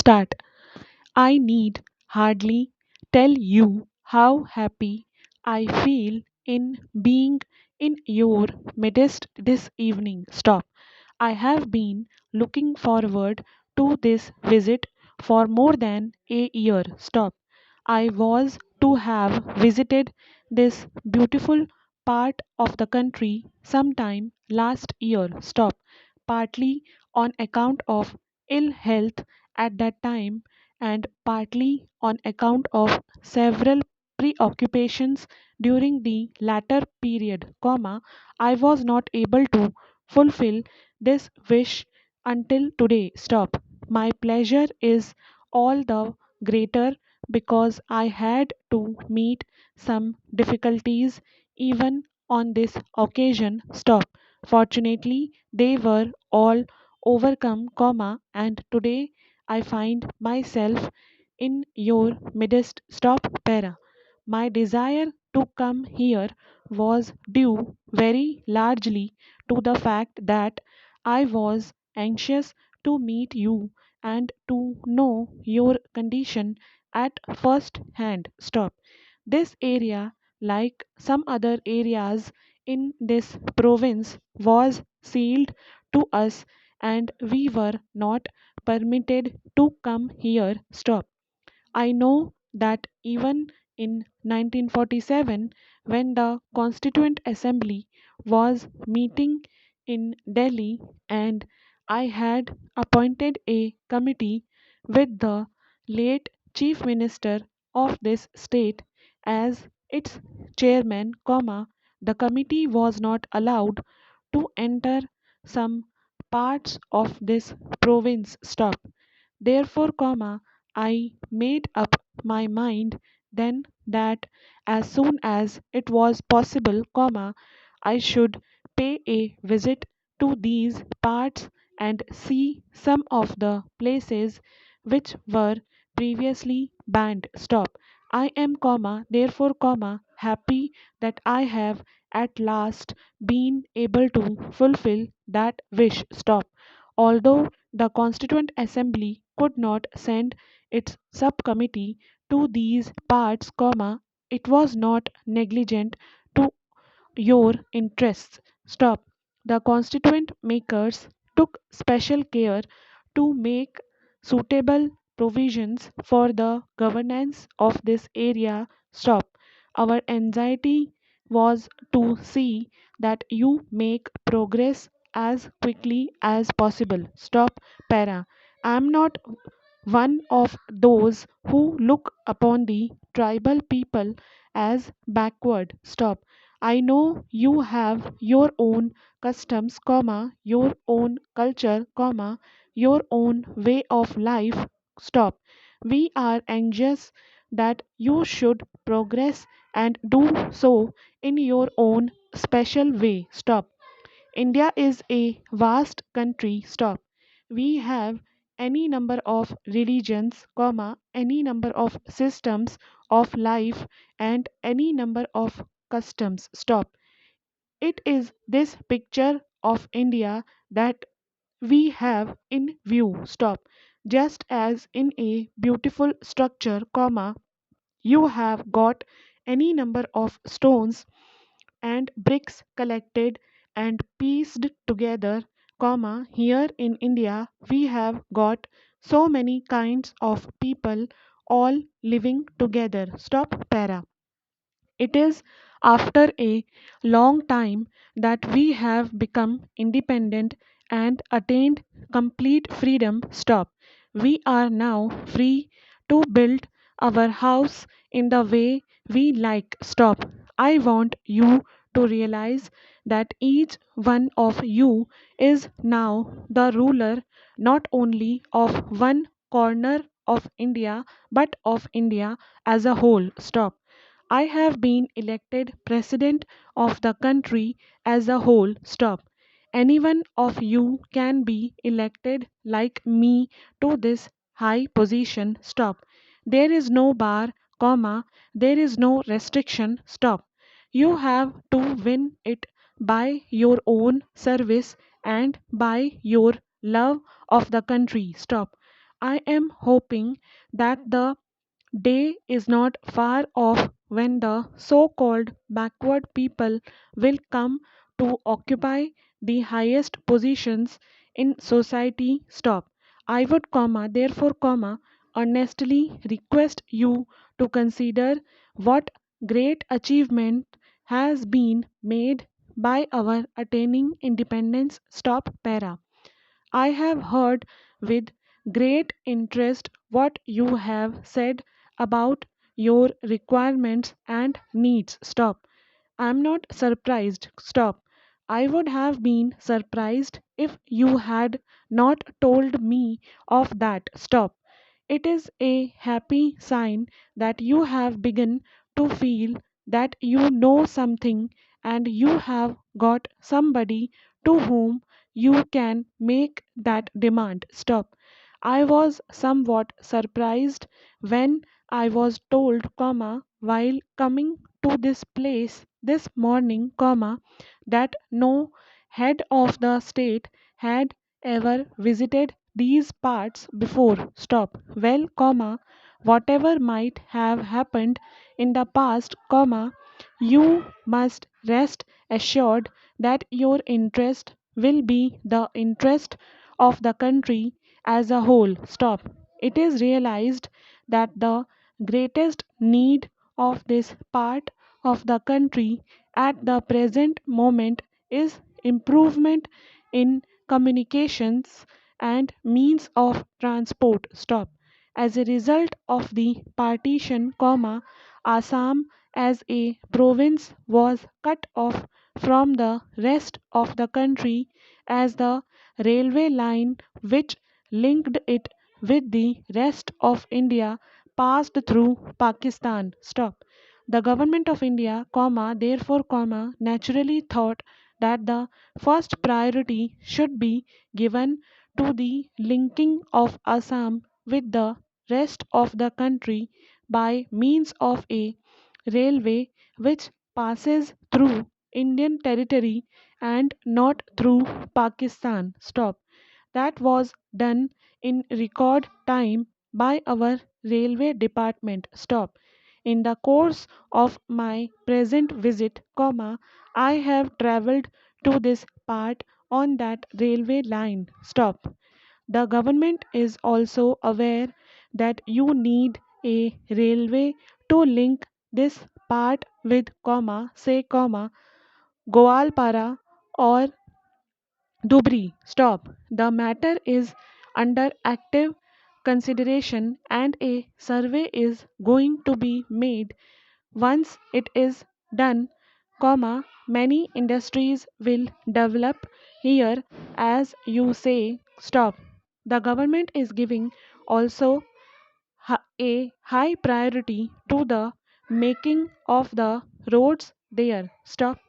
start. I need hardly tell you how happy I feel in being in your midst this evening. Stop. I have been looking forward to this visit for more than a year. Stop. I was to have visited this beautiful part of the country sometime last year. Stop. Partly on account of ill health at that time, and partly on account of several preoccupations during the latter period, I was not able to fulfill this wish until today. Stop. My pleasure is all the greater because I had to meet some difficulties even on this occasion. Stop. Fortunately, they were all overcome, and today I find myself in your midst. Stop. Para. My desire to come here was due very largely to the fact that I was anxious to meet you and to know your condition at first hand. Stop. This area, like some other areas in this province, was sealed to us and we were not permitted to come here. Stop. I know that even in 1947, when the Constituent Assembly was meeting in Delhi and I had appointed a committee with the late Chief Minister of this state as its chairman, the committee was not allowed to enter some parts of this province. Stop. Therefore, I made up my mind then that as soon as it was possible, I should pay a visit to these parts and see some of the places which were previously banned. Stop. I am, therefore, happy that I have at last been able to fulfill that wish. Stop. Although the Constituent Assembly could not send its subcommittee to these parts, it was not negligent to your interests. Stop. The constituent makers took special care to make suitable provisions for the governance of this area. Stop. Our anxiety was to see that you make progress as quickly as possible. Stop. Para. I am not one of those who look upon the tribal people as backward. Stop. I know you have your own customs, your own culture, your own way of life. Stop. We are anxious that you should progress and do so in your own special way. Stop. India is a vast country. Stop. We have any number of religions, any number of systems of life and any number of customs. Stop. It is this picture of India that we have in view. Stop. Just as in a beautiful structure, you have got any number of stones and bricks collected and pieced together, here in India we have got so many kinds of people all living together. Stop. Para. It is after a long time that we have become independent and attained complete freedom. Stop. We are now free to build our house in the way we like. Stop. I want you to realize that each one of you is now the ruler not only of one corner of India but of India as a whole. Stop. I have been elected president of the country as a whole. Stop. Any one of you can be elected like me to this high position. Stop. There is no bar, there is no restriction. Stop. You have to win it by your own service and by your love of the country. Stop. I am hoping that the day is not far off when the so called backward people will come to occupy the highest positions in society. Stop. I would, therefore, earnestly request you to consider what great achievement has been made by our attaining independence. Stop. Para. I have heard with great interest what you have said about your requirements and needs. Stop. I'm not surprised. Stop. I would have been surprised if you had not told me of that. Stop. It is a happy sign that you have begun to feel that you know something and you have got somebody to whom you can make that demand. Stop. I was somewhat surprised when I was told, while coming to this place this morning, that no head of the state had ever visited these parts before. Stop. Well, whatever might have happened in the past, you must rest assured that your interest will be the interest of the country as a whole. Stop. It is realized that the greatest need of this part of the country at the present moment is improvement in communications and means of transport. Stop. As a result of the partition, Assam as a province was cut off from the rest of the country as the railway line which linked it with the rest of India passed through Pakistan. Stop. The government of India, therefore, naturally thought that the first priority should be given to the linking of Assam with the rest of the country by means of a railway which passes through Indian territory and not through Pakistan. Stop. That was done in record time by our railway department. Stop. In the course of my present visit, I have traveled to this part on that railway line. Stop. The government is also aware that you need a railway to link this part with, Goalpara or Dubri. Stop. The matter is under active consideration and a survey is going to be made. Once it is done, many industries will develop here as you say. Stop. The government is giving also a high priority to the making of the roads there. Stop.